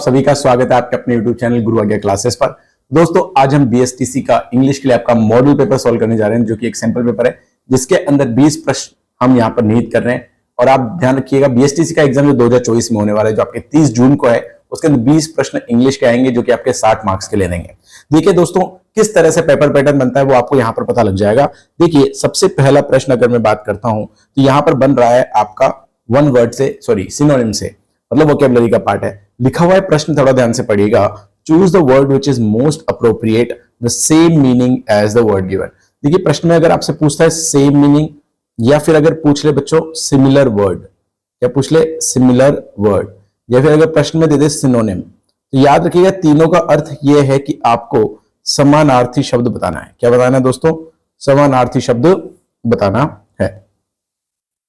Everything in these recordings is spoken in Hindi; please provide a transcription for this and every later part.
सभी का स्वागत है आपके अपने YouTube चैनल गुरु आज्ञा क्लासेस पर। दोस्तों आज हम बीएसटीसी का इंग्लिश के लिए आपका मॉडल पेपर सॉल्व करने जा रहे हैं, जो कि एक सैंपल पेपर है जिसके अंदर 20 प्रश्न हम यहाँ पर निहित कर रहे हैं। और आप ध्यान रखिएगा, बीएसटीसी का एग्जाम जो 2024 में होने वाला है, जो आपके 30 जून को है, उसके अंदर 20 प्रश्न इंग्लिश के आएंगे जो कि आपके 60 मार्क्स के ले लेंगे। देखिए दोस्तों, किस तरह से पेपर पैटर्न बनता है वो आपको यहाँ पर पता लग जाएगा। देखिए, सबसे पहला प्रश्न अगर मैं बात करता हूं तो यहाँ पर बन रहा है आपका वन वर्ड से, सिनोनिम से, मतलब वोकैबुलरी का पार्ट है। लिखा हुआ है प्रश्न, थोड़ा ध्यान से पढ़िएगा। Choose the word which is most appropriate the same meaning as the word given. देखिए, प्रश्न में अगर आपसे पूछता है सेम मीनिंग, या फिर अगर पूछ ले बच्चों सिमिलर वर्ड, या पूछ ले सिमिलर वर्ड, या फिर अगर प्रश्न में दे दे सिनोनिम, तो याद रखिएगा तीनों का अर्थ यह है कि आपको समानार्थी शब्द बताना है। क्या बताना है दोस्तों? समानार्थी शब्द बताना है।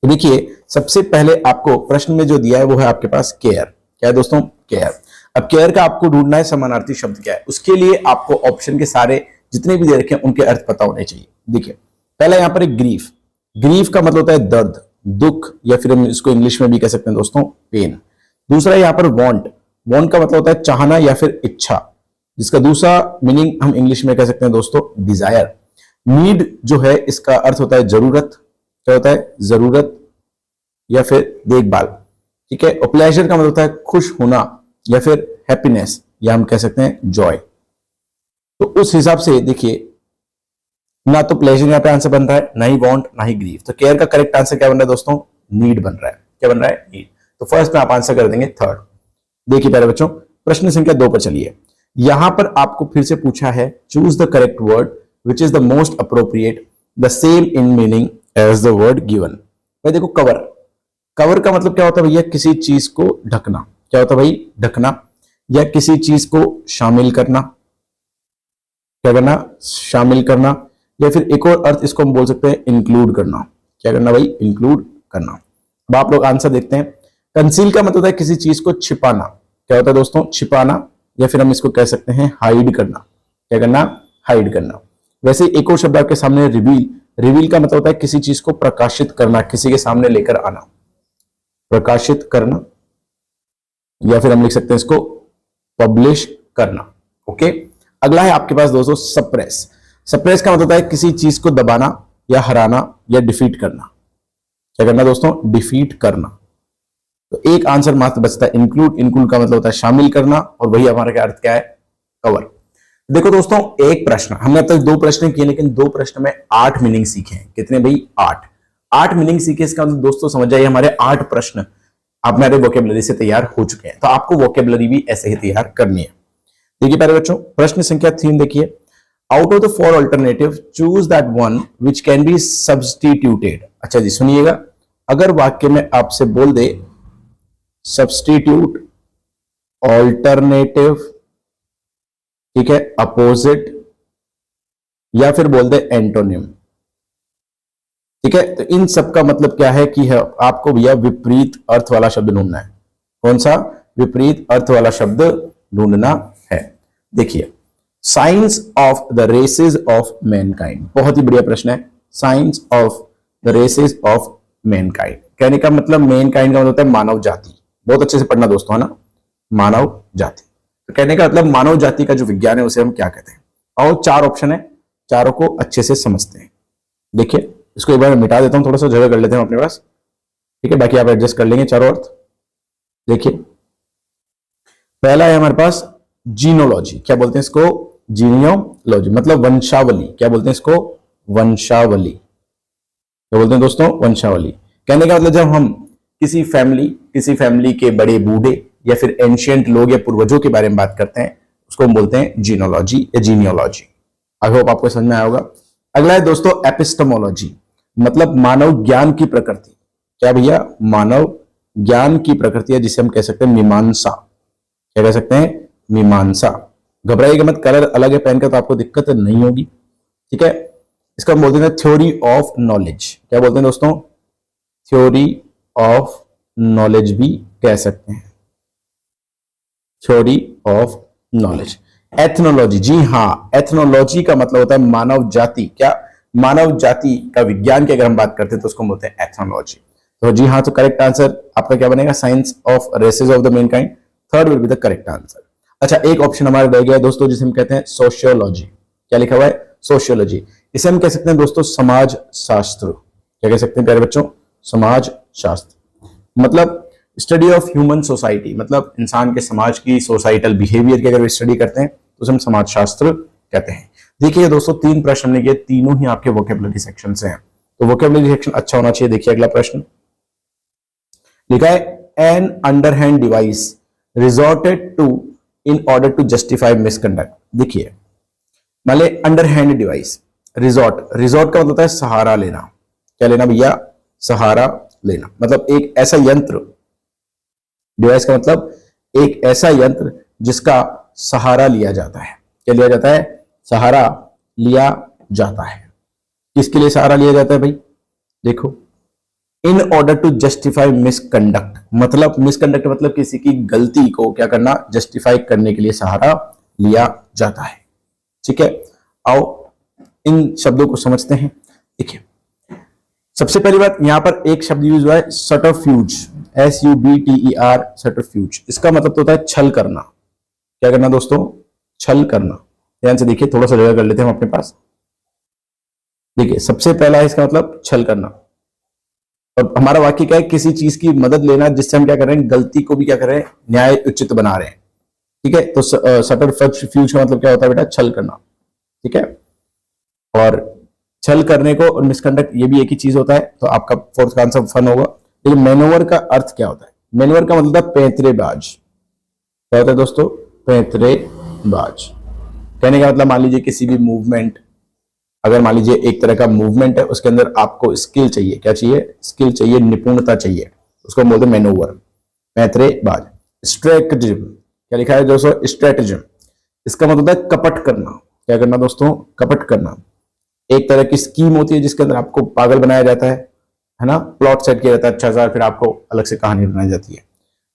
तो देखिए, सबसे पहले आपको प्रश्न में जो दिया है वो है आपके पास केयर। क्या है दोस्तों? केयर। अब केयर का आपको ढूंढना है समानार्थी शब्द क्या है। उसके लिए आपको ऑप्शन के सारे जितने भी दे रखे हैं उनके अर्थ पता होने चाहिए। देखिए, पहला यहां पर एक ग्रीफ। ग्रीफ का मतलब होता है दर्द, दुख, या फिर हम इसको इंग्लिश में भी कह सकते हैं दोस्तों पेन। दूसरा यहां पर वांट। वांट का मतलब होता है चाहना या फिर इच्छा, जिसका दूसरा मीनिंग हम इंग्लिश में कह सकते हैं दोस्तों डिजायर। नीड जो है इसका अर्थ होता है जरूरत। क्या होता है? जरूरत या फिर देखभाल। ठीक है। और प्लेजर का मतलब होता है खुश होना या फिर हैप्पीनेस, या हम कह सकते हैं जॉय। तो उस हिसाब से देखिए, ना तो प्लेजर यहां पे आंसर बन रहा है, ना ही वांट, ना ही ग्रीफ। तो केयर का करेक्ट आंसर क्या बन रहा है दोस्तों? नीड बन रहा है। क्या बन रहा है? नीड। तो फर्स्ट में आप आंसर कर देंगे थर्ड। देखिए पहले बच्चों, प्रश्न संख्या 2 पर चलिए। यहां पर आपको फिर से पूछा है choose the correct word which is the most appropriate the same in meaning as the word given. भाई देखो, कवर। कवर का मतलब क्या होता है भैया? किसी चीज को ढकना। क्या होता है भाई? ढकना, या किसी चीज को शामिल करना। क्या करना? शामिल करना। या फिर एक और अर्थ इसको हम बोल सकते हैं इंक्लूड करना। क्या करना भाई? इंक्लूड करना। अब आप लोग आंसर देखते हैं। कंसील का मतलब होता है किसी चीज को छिपाना। क्या होता है दोस्तों? छिपाना, या फिर हम इसको कह सकते हैं हाइड करना। क्या करना? हाइड करना। वैसे एक और शब्द आपके सामने रिवील। रिवील का मतलब होता है किसी चीज को प्रकाशित करना, किसी के सामने लेकर आना, प्रकाशित करना, या फिर हम लिख सकते हैं इसको पब्लिश करना। ओके। अगला है आपके पास दोस्तों सप्रेस। सप्रेस का मतलब होता है किसी चीज को दबाना या हराना या डिफीट करना। क्या करना दोस्तों? डिफीट करना। तो एक आंसर मात्र बचता है इंक्लूड। इंक्लूड का मतलब होता है शामिल करना, और वही हमारा क्या अर्थ क्या है? कवर। देखो दोस्तों, एक प्रश्न हमने अब तक 2 प्रश्न किए, लेकिन 2 प्रश्न में 8 मीनिंग सीखे हैं। कितने भाई? 8 मीनिंग सीखे। इसका मतलब दोस्तों समझ जाइए, हमारे 8 प्रश्न आप मेरे वोकेबुलरी से तैयार हो चुके हैं। तो आपको वोकेबुलरी भी ऐसे ही तैयार करनी है। देखिए पहले बच्चों, प्रश्न संख्या 3 देखिए। Out of the 4 alternative choose that one which can be substituted. अच्छा जी, सुनिएगा। अगर वाक्य में आपसे बोल दे सब्स्टिट्यूट, ऑल्टरनेटिव, ठीक है, अपोजिट, या फिर बोल दे एंटोनिम, ठीक है, तो इन सब का मतलब क्या है कि आपको भैया विपरीत अर्थ वाला शब्द ढूंढना है। कौन सा? विपरीत अर्थ वाला शब्द ढूंढना है। देखिए, science of the races of mankind, बहुत ही बढ़िया प्रश्न है। Science of the races of mankind, कहने का मतलब मैनकाइंड का मतलब होता है मानव जाति। बहुत अच्छे से पढ़ना दोस्तों, है ना? मानव जाति। तो कहने का मतलब मानव जाति का जो विज्ञान है उसे हम क्या कहते हैं। और 4 ऑप्शन है, चारों को अच्छे से समझते हैं। देखिए, इसको एक बार मिटा देता हूं, थोड़ा सा जगह कर लेते हैं अपने पास, ठीक है, बाकी आप एडजस्ट कर लेंगे चारों अर्थ। देखिए, पहला है हमारे पास जीनोलॉजी। क्या बोलते हैं इसको? जीनियोलॉजी, मतलब वंशावली। क्या बोलते हैं इसको? वंशावली। क्या बोलते हैं दोस्तों? वंशावली। कहने का मतलब जब हम किसी फैमिली के बड़े बूढ़े या फिर एंशियंट लोग या पूर्वजों के बारे में बात करते हैं, उसको हम बोलते हैं जीनोलॉजी या जीनियोलॉजी। आई होप आपको समझ में आया होगा। अगला है दोस्तों एपिस्टेमोलॉजी, मतलब मानव ज्ञान की प्रकृति। क्या भैया? मानव ज्ञान की प्रकृति है, जिसे हम कह सकते हैं मीमांसा। क्या कह सकते हैं? मीमांसा। घबराइएगा मत, कलर अलग है पेन का, तो आपको दिक्कत नहीं होगी, ठीक है। इसका हम बोलते हैं थ्योरी ऑफ नॉलेज। क्या बोलते हैं दोस्तों? थ्योरी ऑफ नॉलेज भी कह सकते हैं, थ्योरी ऑफ नॉलेज। एथनोलॉजी, जी हाँ, एथनोलॉजी का मतलब होता है मानव जाति। क्या? मानव जाति का विज्ञान की अगर हम बात करते हैं तो उसको बोलते हैं एथनोलॉजी। तो जी हाँ, तो करेक्ट आंसर आपका क्या बनेगा? Science of races of the mankind. Third will be the correct answer. अच्छा, एक ऑप्शन हमारा रह गया दोस्तों जिसे हम कहते हैं सोशियोलॉजी। क्या लिखा हुआ है? सोशियोलॉजी। इसे हम कह सकते हैं दोस्तों समाज शास्त्र। क्या कह सकते हैं प्यारे बच्चों? समाज शास्त्र। मतलब स्टडी ऑफ ह्यूमन सोसाइटी, मतलब इंसान के समाज की सोसाइटल बिहेवियर की अगर स्टडी करते हैं तो उसे हम समाज शास्त्र कहते हैं। देखिए दोस्तों, 3 प्रश्न हमने किए, तीनों ही आपके वोकेबुलरी सेक्शन से हैं, तो वोकेबुलरी सेक्शन अच्छा होना चाहिए। देखिए अगला प्रश्न लिखा है, an underhand device resorted to in order to justify misconduct. देखिए मान ले अंडरहैंड डिवाइस, रिजॉर्ट, रिजॉर्ट का मतलब होता है सहारा लेना। क्या लेना भैया? सहारा लेना। मतलब एक ऐसा यंत्र, डिवाइस का मतलब एक ऐसा यंत्र जिसका सहारा लिया जाता है। क्या लिया जाता है? सहारा लिया जाता है। किसके लिए सहारा लिया जाता है भाई? देखो, in order to justify misconduct, मतलब मिसकंडक्ट मतलब किसी की गलती को क्या करना? जस्टिफाई करने के लिए सहारा लिया जाता है। ठीक है, आओ इन शब्दों को समझते हैं। देखिए सबसे पहली बात, यहां पर एक शब्द यूज हुआ है सटरफ्यूज, SUBTER, सटरफ्यूज। इसका मतलब तो होता है छल करना। क्या करना दोस्तों? छल करना। ध्यान से देखिए, थोड़ा सा जगह कर लेते हैं हम अपने पास। देखिए सबसे पहला है इसका मतलब छल करना, और हमारा वाक्य क्या है? किसी चीज की मदद लेना जिससे हम क्या कर रहे हैं? गलती को भी क्या कर रहे हैं? न्याय उचित बना रहे हैं। ठीक है, तो सटरफ्यूज का मतलब क्या होता है बेटा? छल करना। ठीक है, और छल करने को और मिसकंडक्ट ये भी एक ही चीज होता है, तो आपका फोर्थ का आंसर फन होगा। लेकिन मैनोवर का अर्थ क्या होता है? मैनोवर का मतलब पैंतरेबाज। क्या होता है दोस्तों? पैंतरेबाज। कहने का मतलब मान लीजिए किसी भी मूवमेंट, अगर मान लीजिए एक तरह का मूवमेंट है, उसके अंदर आपको स्किल चाहिए। क्या चाहिए? स्किल चाहिए, निपुणता चाहिए, उसको बोलते हैं मैनोवर, पैंतरेबाज। स्ट्रेटजिज्म, क्या लिखा है दोस्तों? स्ट्रेटजिज्म। इसका मतलब है कपट करना। क्या करना दोस्तों? कपट करना। एक तरह की स्कीम होती है जिसके अंदर आपको पागल बनाया जाता है ना? प्लॉट सेट किया जाता है अच्छा सा, फिर आपको अलग से कहानी बनाई जाती है।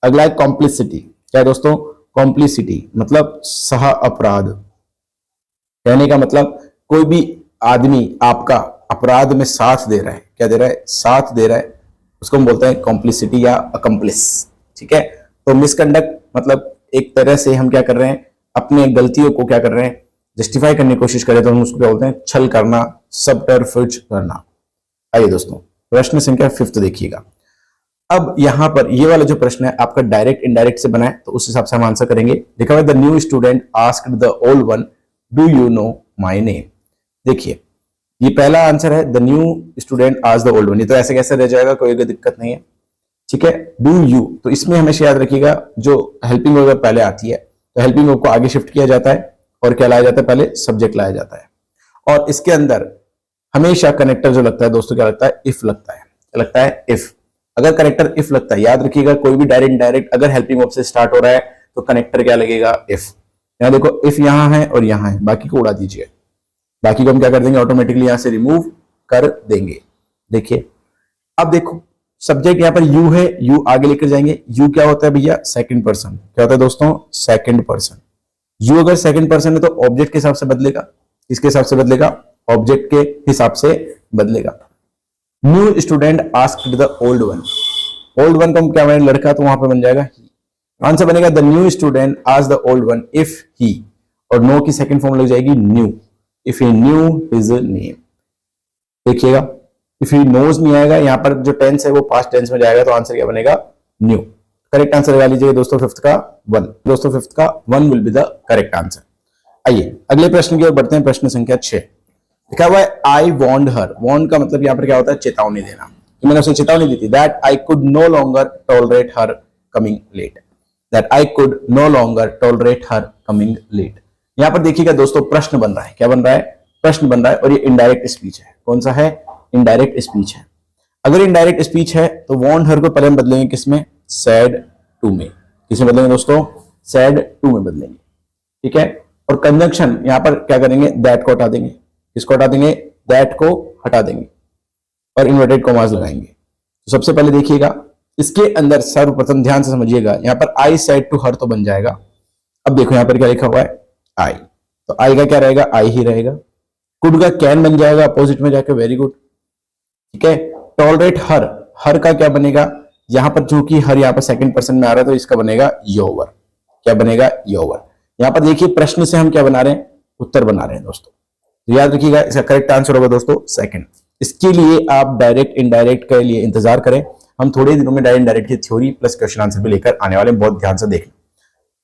अगला है कॉम्प्लिसिटी। क्या है दोस्तों? कॉम्प्लिसिटी मतलब सह अपराध। कहने का मतलब कोई भी आदमी आपका अपराध में साथ दे रहा है। क्या दे रहा है? साथ दे रहा है, उसको हम बोलते हैं कॉम्प्लिसिटी या अकम्प्लिस। ठीक है, तो मिसकंडक्ट मतलब एक तरह से हम क्या कर रहे हैं? अपने गलतियों को क्या कर रहे हैं? जस्टिफाई करने की कोशिश करें तो हम उसको क्या बोलते हैं? छल करना, सबटरफ्यूज करना। आइए दोस्तों, प्रश्न संख्या 5 देखिएगा। अब यहां पर ये वाला जो प्रश्न है आपका डायरेक्ट इनडायरेक्ट से बना है, तो उस हिसाब से हम आंसर करेंगे। लिखा हुआ है the new student asked the old one do you know my name. देखिए ये पहला आंसर है, the new student asked the old one. ये तो ऐसे कैसे रह जाएगा, कोई दिक्कत नहीं है। ठीक है, डू यू, तो इसमें हमेशा याद रखिएगा जो हेल्पिंग वर्ब पहले आती है तो हेल्पिंग वर्ब को आगे शिफ्ट किया जाता है और क्या लाया जाता है? पहले सब्जेक्ट लाया जाता है। और इसके अंदर हमेशा कनेक्टर जो लगता है दोस्तों, क्या लगता है? इफ लगता है। क्या लगता है? इफ। अगर कनेक्टर इफ लगता है, याद रखिएगा कोई भी डायरेक्ट डायरेक्ट अगर हेल्पिंग वर्ब से स्टार्ट हो रहा है तो कनेक्टर क्या लगेगा? इफ। यहां देखो इफ यहां है और यहां है, बाकी को उड़ा दीजिए, बाकी को हम क्या कर देंगे? ऑटोमेटिकली यहां से रिमूव कर देंगे। देखिए अब देखो सब्जेक्ट यहां पर यू है, यू आगे लेकर जाएंगे। यू क्या होता है भैया? Second person. क्या होता है दोस्तों? Second person. यू अगर सेकंड पर्सन है तो ऑब्जेक्ट के हिसाब से बदलेगा। किसके हिसाब से बदलेगा? ऑब्जेक्ट के हिसाब से बदलेगा। New student asked the old one. Old one को क्या बनेगा? लड़का, तो वहां पर बन जाएगा ही। आंसर बनेगा the new student asked the old one if he, और नो की सेकंड फॉर्म लग जाएगी new, if he new his name. देखिएगा इफ ही नोज नहीं आएगा, यहां पर जो टेंस है वो पास्ट टेंस में जाएगा, तो आंसर क्या बनेगा? न्यू। करेक्ट आंसर लगा लीजिए दोस्तों 5th का 1। दोस्तों 5th का 1 will be the correct answer. आइए अगले प्रश्न की ओर बढ़ते हैं, प्रश्न संख्या 6। लिखा हुआ है आई वॉन्ड हर। वॉन्ड का मतलब यहां पर क्या होता है? चेतावनी देना। तो मैंने उसे चेतावनी दी थी, that I could no longer tolerate her coming late. That I could no longer tolerate her coming late. यहां पर देखिएगा दोस्तों प्रश्न बन रहा है। क्या बन रहा है? प्रश्न बन रहा है, और ये इनडायरेक्ट स्पीच है। कौन सा है? इनडायरेक्ट स्पीच है। अगर इनडायरेक्ट स्पीच है तो वॉन्ड हर को पहले हम बदलेंगे किसमें? सैड टू में। किसमें बदलेंगे दोस्तों? सैड टू में बदलेंगे। ठीक है, और कंजंक्शन यहां पर क्या करेंगे? दैट को हटा देंगे। किसको हटा देंगे? दैट को हटा देंगे, और इन्वर्टेड कॉमास लगाएंगे। तो सबसे पहले देखिएगा इसके अंदर सर्वप्रथम ध्यान से समझिएगा, यहां पर आई सेड टू हर तो बन जाएगा। अब देखो यहां पर क्या लिखा हुआ है? आई, तो आई का क्या रहेगा? आई ही रहेगा। कुड का कैन बन जाएगा अपोजिट में जाकर, वेरी गुड। ठीक है, टॉलरेट हर, हर का क्या बनेगा? यहां पर चूंकि हर यहां पर सेकंड पर्सन में आ रहा है तो इसका बनेगा योर। क्या बनेगा, योवर। यहां पर देखिए प्रश्न से हम क्या बना रहे हैं, उत्तर बना रहे हैं दोस्तों। तो याद रखिएगा इसका करेक्ट आंसर होगा दोस्तों सेकंड। इसके लिए आप डायरेक्ट इनडायरेक्ट के लिए इंतजार करें, हम थोड़े दिनों में डायरेक्ट इनडायरेक्ट की थ्योरी प्लस क्वेश्चन आंसर भी लेकर आने वाले हैं, बहुत ध्यान से देखना।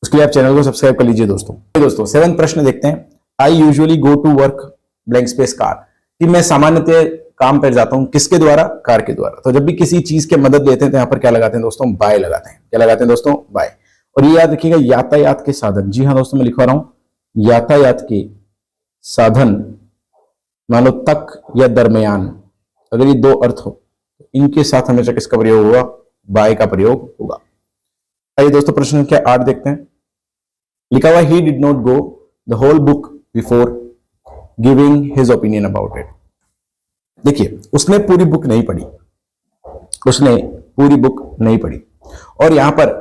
उसके लिए आप चैनल को सब्सक्राइब कर लीजिए दोस्तों। 7वां प्रश्न देखते हैं। I usually go to work blank space car, कि मैं सामान्यतः काम पर जाता हूं किसके द्वारा, कार के द्वारा। तो जब भी किसी चीज की मदद लेते हैं तो यहां पर क्या लगाते हैं दोस्तों, बाय लगाते हैं। क्या लगाते हैं दोस्तों, बाय। और ये याद रखिएगा यातायात के साधन, जी हाँ दोस्तों मैं लिखवा रहा हूं यातायात के साधन, मान लो तक या दरमियान, अगर ये दो अर्थ हो तो इनके साथ हमेशा किसका प्रयोग होगा, बाय का प्रयोग होगा। आइए दोस्तों प्रश्न संख्या 8 देखते हैं। लिखा हुआ he did not go the whole book before giving his opinion about it. देखिए उसने पूरी बुक नहीं पढ़ी, उसने पूरी बुक नहीं पढ़ी। और यहां पर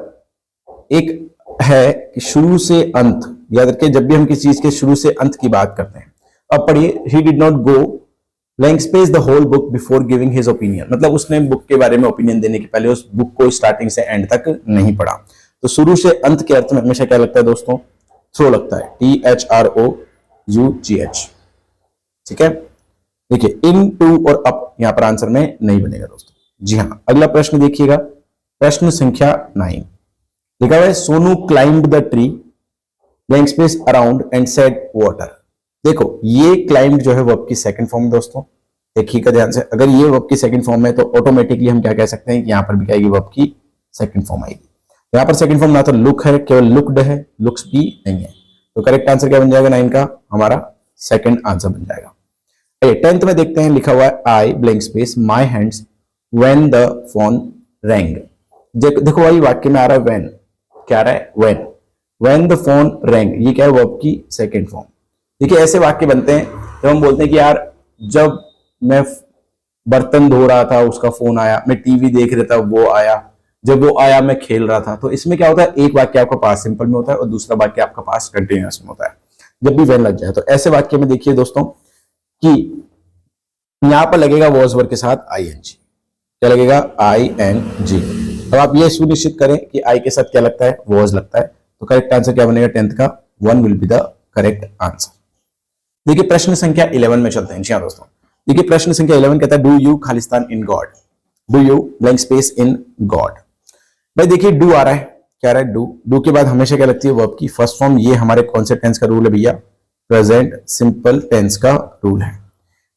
एक है कि शुरू से अंत, याद रखिए जब भी हम किसी चीज के शुरू से अंत की बात करते हैं। अब पढ़िए, he did not go blank space the whole book before giving his opinion, मतलब उसने बुक के बारे में ओपिनियन देने के पहले उस बुक को स्टार्टिंग से एंड तक नहीं पढ़ा। तो शुरू से अंत के अर्थ में हमेशा क्या लगता है दोस्तों, थ्रो लगता है, THROUGH। ठीक है, देखिए इन टू और अप यहां पर आंसर में नहीं बनेगा दोस्तों। जी हां, अगला प्रश्न देखिएगा, प्रश्न संख्या 9। लिखा हुआ है Sonu climbed the tree blank space around and said water. देखो ये क्लाइंब जो है वर्ब की सेकंड फॉर्म दोस्तों, देखिएगा ध्यान से। अगर ये वर्ब की सेकंड फॉर्म है तो ऑटोमेटिकली हम क्या कह सकते हैं कि यहां पर भी क्या आएगी, वर्ब की सेकंड फॉर्म आएगी। यहां पर सेकंड फॉर्म ना तो लुक है, केवल लुक्ड है, लुक्स भी नहीं है। तो करेक्ट आंसर क्या बन जाएगा 9 का, हमारा सेकंड आंसर बन जाएगा। 10th में देखते हैं, लिखा हुआ है आई blank space my hands when the phone wrong. देखो भाई वाक्य में आ रहा है व्हेन, क्या आ रहा है, व्हेन द फोन रैंग, ये क्या है, वर्ब की सेकंड फॉर्म। देखिए ऐसे वाक्य बनते हैं जब हम बोलते हैं कि यार जब मैं बर्तन धो रहा था उसका फोन आया, मैं टीवी देख रहा था वो आया, जब वो आया मैं खेल रहा था। तो इसमें क्या होता है, एक वाक्य आपका पास्ट सिंपल में होता है और दूसरा वाक्य आपका पास्ट कंटिन्यूअस में होता है जब भी व्हेन लग जाए। तो ऐसे वाक्य में देखिए दोस्तों कि यहां पर लगेगा वॉज वर्ब के साथ ING। क्या लगेगा, ING। अब आप ये सुनिश्चित करें कि आई के साथ क्या लगता है, वॉज लगता है। तो करेक्ट आंसर क्या बनेगा 10th का, 1 will be the correct answer. देखिए प्रश्न संख्या 11 में चलते हैं। जी हाँ दोस्तों, देखिए प्रश्न संख्या 11 कहता है do you Khalistan in God, do you blank space in God. भाई देखिए डू आ रहा है, क्या आ रहा है, डू के बाद हमेशा क्या लगती है, वर्ब की फर्स्ट फॉर्म। ये हमारे कौन से टेंस का रूल है भैया, प्रेजेंट सिंपल टेंस का रूल है।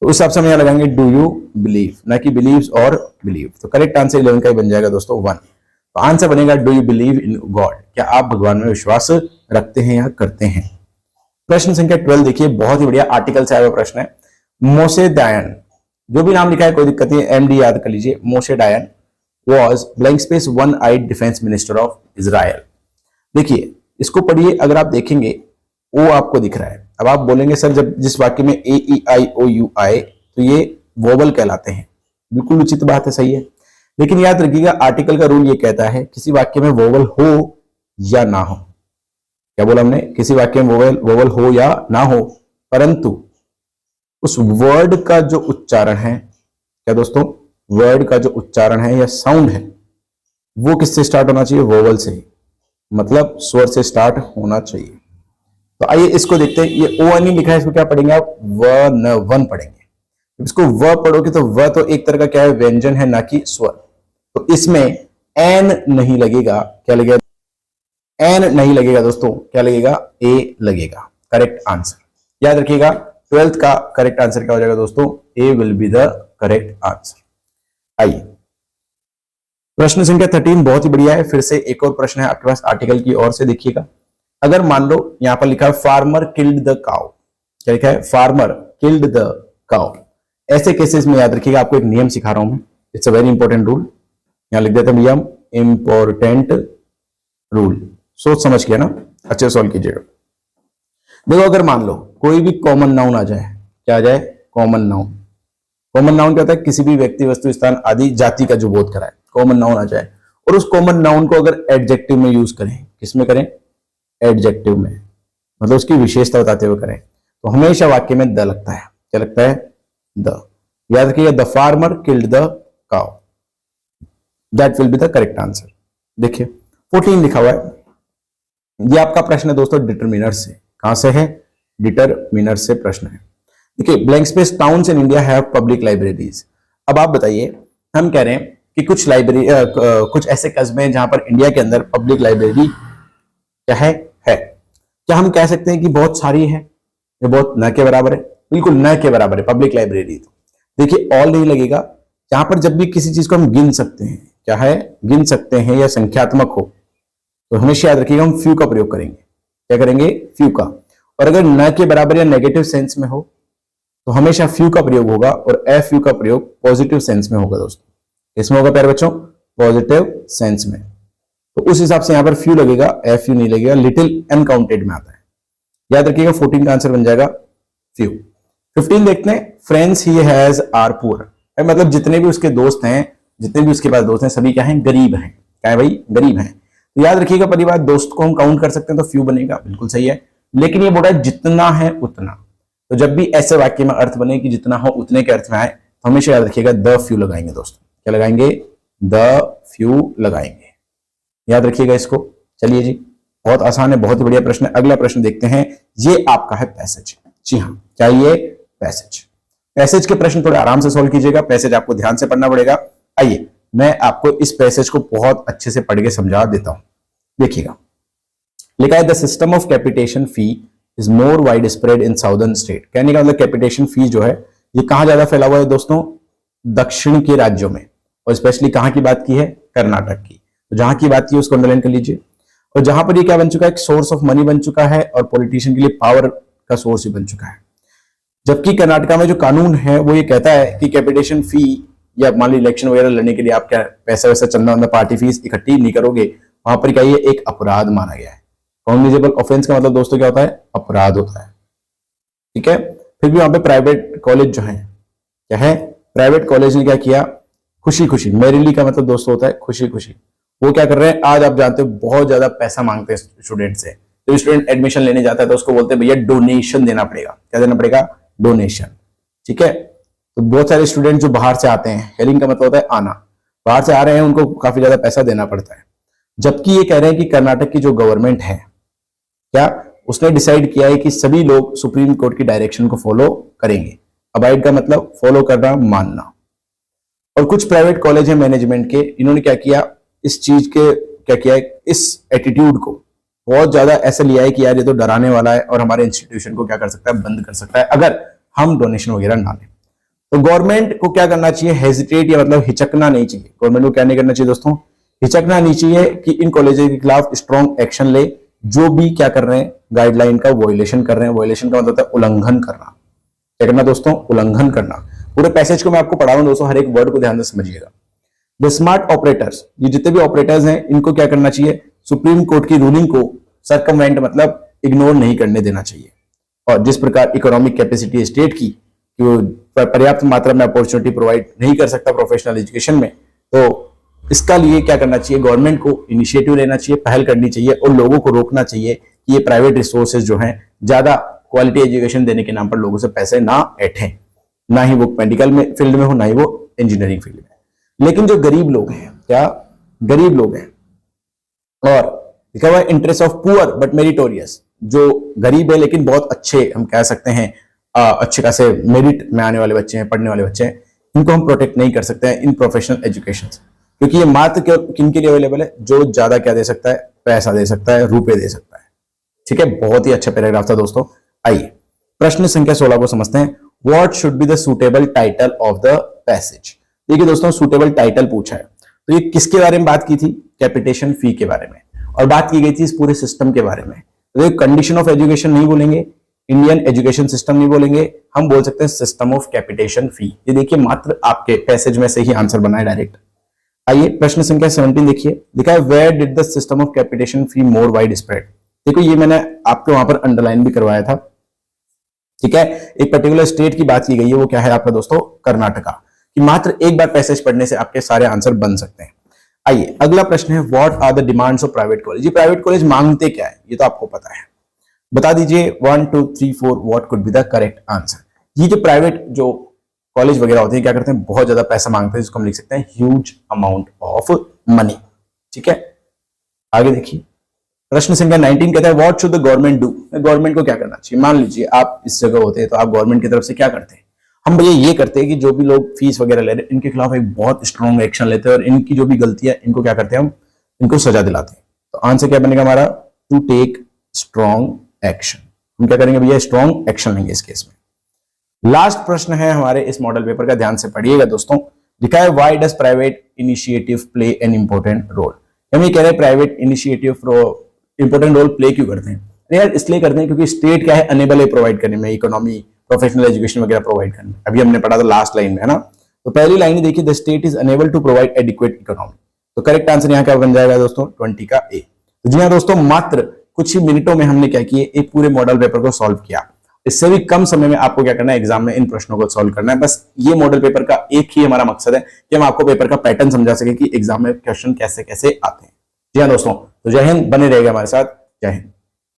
तो उस हिसाब से हम यहां लगाएंगे डू यू बिलीव, ना कि बिलीव्स और बिलीव। तो करेक्ट आंसर 11 का ही बन जाएगा दोस्तों 1। तो आंसर बनेगा do you believe in God, क्या आप भगवान में विश्वास रखते हैं या करते हैं। प्रश्न संख्या 12 देखिए, बहुत ही बढ़िया आर्टिकल से आया हुआ प्रश्न है। मोसे दायन, जो भी नाम लिखा है कोई दिक्कत नहीं, MD याद कर लीजिए। Moshe Dayan was blank space one eyed defence minister of Israel. देखिए इसको पढ़िए, अगर आप देखेंगे ओ आपको दिख रहा है। अब आप बोलेंगे सर जब जिस वाक्य में AEIOU आए तो ये वोवल कहलाते हैं, बिल्कुल उचित बात है, सही है। लेकिन याद रखिएगा आर्टिकल का रूल ये कहता है किसी वाक्य में वोवल हो या ना हो। क्या बोला हमने, किसी वाक्य में वोवल हो या ना हो, परंतु उस वर्ड का जो उच्चारण है, क्या दोस्तों, वर्ड का जो उच्चारण है या साउंड है वो किससे स्टार्ट होना चाहिए, वोवल से, मतलब स्वर से स्टार्ट होना चाहिए। तो आइए इसको देखते हैं। ये ONE लिखा है, इसको क्या पढ़ेंगे आप, वन पढ़ेंगे। इसको व पढ़ोगे तो व तो एक तरह का क्या है, व्यंजन है, ना कि स्वर। तो इसमें एन नहीं लगेगा, क्या लगेगा, एन नहीं लगेगा दोस्तों, क्या लगेगा, ए लगेगा। करेक्ट आंसर याद रखिएगा। 12th का करेक्ट आंसर क्या हो जाएगा दोस्तों, A will be the correct answer. आइए प्रश्न संख्या 13 बहुत ही बढ़िया है। फिर से एक और प्रश्न है आपके पास आर्टिकल की ओर से, देखिएगा। अगर मान लो यहां पर लिखा है फार्मर किल्ड द काउ, क्या लिखा है, फार्मर किल्ड द काउ। ऐसे केसेस में याद रखिएगा, आपको एक नियम सिखा रहा हूं मैं, it's a very important rule. यहां लिख देते हैं नियम, इंपॉर्टेंट रूल, सोच समझ के ना अच्छे सॉल्व कीजिएगा। देखो अगर मान लो कोई भी कॉमन नाउन आ जाए, क्या आ जाए, कॉमन नाउन। कॉमन नाउन क्या होता है, किसी भी व्यक्ति वस्तु स्थान आदि जाति का जो बोध कराए, कॉमन नाउन आ जाए। और उस कॉमन नाउन को अगर एडजेक्टिव में यूज करें, किसमें करें, एडजेक्टिव में, मतलब उसकी विशेषता बताते हुए करें, तो हमेशा वाक्य में द लगता है। क्या लगता है, द। याद रखिएगा the farmer killed the cow, that will be the correct answer. देखिए 14 लिखा हुआ है, ये आपका प्रश्न है दोस्तों डिटरमिनर से। कहां से है? डिटरमिनर से प्रश्न है। देखिए, blank space towns in India have public libraries. अब आप बताइए, हम कह रहे हैं कि कुछ लाइब्रेरी कुछ ऐसे कस्बे हैं जहां पर इंडिया के अंदर पब्लिक लाइब्रेरी क्या है। क्या हम कह सकते हैं कि बहुत सारी है? ये बहुत न के बराबर है, बिल्कुल न के बराबर है पब्लिक लाइब्रेरी। तो देखिए, ऑल नहीं लगेगा। जहां पर जब भी किसी चीज को हम गिन सकते हैं, क्या है, गिन सकते हैं या संख्यात्मक हो, तो हमेशा याद रखिएगा हम फ्यू का प्रयोग करेंगे। क्या करेंगे? फ्यू का। और अगर न के बराबर या नेगेटिव सेंस में हो तो हमेशा फ्यू का प्रयोग होगा, और ए फ्यू का प्रयोग पॉजिटिव सेंस में होगा दोस्तों। इसमें होगा प्यारे बच्चों पॉजिटिव सेंस में। तो उस हिसाब से यहां पर फ्यू लगेगा, एफ यू नहीं लगेगा, लिटिल अनकाउंटेड में आता है। याद रखिएगा 14 का आंसर बन जाएगा फ्यू। 15 देखते हैं, friends he has are poor. मतलब जितने भी उसके दोस्त हैं, जितने भी उसके पास दोस्त हैं, सभी क्या हैं? गरीब हैं। क्या है भाई? गरीब हैं। तो याद रखिएगा परिवार, दोस्त को हम काउंट कर सकते हैं तो फ्यू बनेगा, बिल्कुल सही है। लेकिन ये बोल रहा है जितना है उतना। तो जब भी ऐसे वाक्य में अर्थ बने कि जितना हो उतने के अर्थ में आए, तो हमेशा याद रखिएगा द फ्यू लगाएंगे दोस्तों। क्या लगाएंगे? द फ्यू लगाएंगे। याद रखिएगा इसको। चलिए जी, बहुत आसान है, बहुत ही बढ़िया प्रश्न है। अगला प्रश्न देखते हैं, ये आपका है पैसेज। जी हाँ, क्या ये? पैसेज। पैसेज के प्रश्न थोड़े आराम से सॉल्व कीजिएगा, पैसेज आपको ध्यान से पढ़ना पड़ेगा। आइए मैं आपको इस पैसेज को बहुत अच्छे से पढ़ के समझा देता हूं। देखिएगा, लिखा है the system of capitation fee is more wide spread in southern state. कहने का मतलब कैपिटेशन फी जो है ये कहां ज्यादा फैला हुआ है दोस्तों? दक्षिण के राज्यों में। और स्पेशली कहां की बात की है? कर्नाटक की। तो जहां की बात की उसको अंडरलाइन कर लीजिए। और जहां पर ये क्या बन चुका है? एक सोर्स ऑफ मनी बन चुका है, और पॉलिटिशियन के लिए पावर का सोर्स भी बन चुका है। जबकि कर्नाटका में जो कानून है वो ये कहता है कि कैपिटेशन फी, या मान ली इलेक्शन वगैरह लड़ने के लिए आप क्या पैसा वैसा चंदा वंदा पार्टी फीस इकट्ठी नहीं करोगे, वहां पर क्या ये एक अपराध माना गया है। कॉग्निजेबल ऑफेंस का मतलब दोस्तों क्या होता है? अपराध होता है। ठीक है। फिर भी वहां पे प्राइवेट कॉलेज जो है, क्या है? प्राइवेट कॉलेज ने क्या किया? खुशी खुशी, मेरिली का मतलब दोस्तों होता है खुशी खुशी, वो क्या कर रहे हैं? आज आप जानते हो बहुत ज्यादा पैसा मांगते हैं स्टूडेंट से। तो स्टूडेंट एडमिशन लेने जाता है तो उसको बोलते हैं भैया डोनेशन देना पड़ेगा। क्या देना पड़ेगा? डोनेशन। ठीक है। तो बहुत सारे स्टूडेंट जो बाहर से आते हैं, हेलिंग का मतलब होता है आना, बाहर से आ रहे हैं, उनको काफी ज्यादा पैसा देना पड़ता है। जबकि ये कह रहे हैं कि कर्नाटक की जो गवर्नमेंट है, क्या उसने डिसाइड किया है कि सभी लोग सुप्रीम कोर्ट की डायरेक्शन को फॉलो करेंगे। अबाइड का मतलब फॉलो करना, मानना। और कुछ प्राइवेट कॉलेज है मैनेजमेंट के, इन्होंने क्या किया? इस चीज के क्या किया है? इस एटीट्यूड को बहुत ज्यादा ऐसा लिया है कि यार ये तो डराने वाला है और हमारे इंस्टीट्यूशन को क्या कर सकता है? बंद कर सकता है अगर हम डोनेशन वगैरह ना लें। तो गवर्नमेंट को क्या करना चाहिए? हेजिटेट या मतलब हिचकना नहीं चाहिए। गवर्नमेंट को क्या नहीं करना चाहिए दोस्तों? हिचकना नहीं चाहिए कि इन कॉलेजों के खिलाफ स्ट्रॉन्ग एक्शन ले जो भी क्या कर रहे हैं? गाइडलाइन का वॉयलेशन कर रहे हैं। वॉयलेशन का मतलब होता है उल्लंघन करना। क्या करना दोस्तों? उल्लंघन करना। पूरे पैसेज को मैं आपको पढ़ा रहा हूं दोस्तों, हर एक वर्ड को ध्यान से समझिएगा। द स्मार्ट ऑपरेटर्स, ये जितने भी ऑपरेटर्स हैं, इनको क्या करना चाहिए? सुप्रीम कोर्ट की रूलिंग को सर्कमवेंट मतलब इग्नोर नहीं करने देना चाहिए। और जिस प्रकार इकोनॉमिक कैपेसिटी स्टेट की कि वो पर्याप्त मात्रा में अपॉर्चुनिटी प्रोवाइड नहीं कर सकता प्रोफेशनल एजुकेशन में, तो इसका लिए क्या करना चाहिए? गवर्नमेंट को इनिशिएटिव लेना चाहिए, पहल करनी चाहिए, और लोगों को रोकना चाहिए कि ये प्राइवेट रिसोर्सेज जो हैं ज्यादा क्वालिटी एजुकेशन देने के नाम पर लोगों से पैसे ना ऐठें, ना ही वो मेडिकल में फील्ड में हो, ना ही वो इंजीनियरिंग फील्ड में। लेकिन जो गरीब लोग हैं, क्या गरीब लोग हैं, और लिखा हुआ है interest of poor but meritorious, जो गरीब है लेकिन बहुत अच्छे, हम कह सकते हैं अच्छे खासे मेरिट में आने वाले बच्चे हैं, पढ़ने वाले बच्चे हैं, इनको हम प्रोटेक्ट नहीं कर सकते हैं इन प्रोफेशनल एजुकेशन, क्योंकि ये मात्र किन के लिए अवेलेबल है? जो ज्यादा क्या दे सकता है? पैसा दे सकता है, रुपए दे सकता है। ठीक है, बहुत ही अच्छा पैराग्राफ था दोस्तों। आइए प्रश्न संख्या 16 को समझते हैं। What should be the suitable title of the passage. देखिए दोस्तों, सुटेबल टाइटल पूछा है, तो ये किसके बारे में बात की थी? कैपिटेशन फी के बारे में, और बात की गई थी इस पूरे सिस्टम के बारे में। तो कंडीशन ऑफ एजुकेशन नहीं बोलेंगे, इंडियन एजुकेशन सिस्टम नहीं बोलेंगे, हम बोल सकते हैं सिस्टम ऑफ कैपिटेशन फी। ये देखिए मात्र आपके पैसेज में से ही आंसर बना है डायरेक्ट। आइए प्रश्न संख्या 17 देखिए, लिखा है where did the system of capitation fee more wide spread. देखो ये मैंने आपके वहां पर अंडरलाइन भी करवाया था। ठीक है, एक पर्टिकुलर स्टेट की बात की गई है, वो क्या है आपका दोस्तों? कर्नाटका। कि मात्र एक बार पैसेज पढ़ने से आपके सारे आंसर बन सकते हैं। आइए अगला प्रश्न है, what are the demands of private college. ये प्राइवेट कॉलेज मांगते क्या है? ये तो आपको पता है, बता दीजिए 1 2 3 4 what could be the correct answer. ये जो प्राइवेट जो कॉलेज वगैरह होते हैं क्या करते हैं? बहुत ज्यादा पैसा मांगते हैं, जिसको हम लिख सकते हैं ह्यूज अमाउंट ऑफ मनी। ठीक है, आगे देखिए प्रश्न संख्या 19 कहता है what should the government do, government को क्या करना चाहिए। मान लीजिए आप इस जगह होते हैं तो आप गवर्नमेंट की तरफ से क्या करते हैं। हम भैया ये करते हैं कि जो भी लोग फीस वगैरह ले रहे हैं इनके खिलाफ एक बहुत स्ट्रॉन्ग एक्शन लेते हैं और इनकी जो भी गलती है इनको क्या करते हैं, हम इनको सजा दिलाते हैं। तो आंसर क्या बनेगा हमारा, टू टेक स्ट्रॉन्ग एक्शन। हम क्या करेंगे भैया, स्ट्रॉन्ग एक्शन लेंगे इस केस में। लास्ट प्रश्न है हमारे इस मॉडल पेपर का, ध्यान से पढ़िएगा दोस्तों। लिखा है why does private initiative play an important role. हम ये कह रहे हैं private initiative important role play क्यों करते हैं। यार इसलिए करते हैं क्योंकि स्टेट क्या है, अनेबल है प्रोवाइड करने में, इकोनॉमी, प्रोफेशनल एजुकेशन वगैरह प्रोवाइड करने में। अभी हमने पढ़ा था लास्ट लाइन में, है ना। तो पहली लाइन ही देखिए, the state is unable to provide adequate economy. तो करेक्ट आंसर यहाँ क्या बन जाएगा दोस्तों, 20 का ए। तो जी हाँ दोस्तों, मात्र कुछ ही मिनटों में हमने क्या किया, एक पूरे मॉडल पेपर को सॉल्व किया। इससे भी कम समय में आपको क्या करना है, एग्जाम में इन प्रश्नों को सॉल्व करना है। बस ये मॉडल पेपर का एक ही हमारा मकसद है कि हम आपको पेपर का पैटर्न समझा सके कि एग्जाम में क्वेश्चन कैसे कैसे आते हैं। जी हाँ दोस्तों, तो जय हिंद, बने रहेगा हमारे साथ। जय हिंद।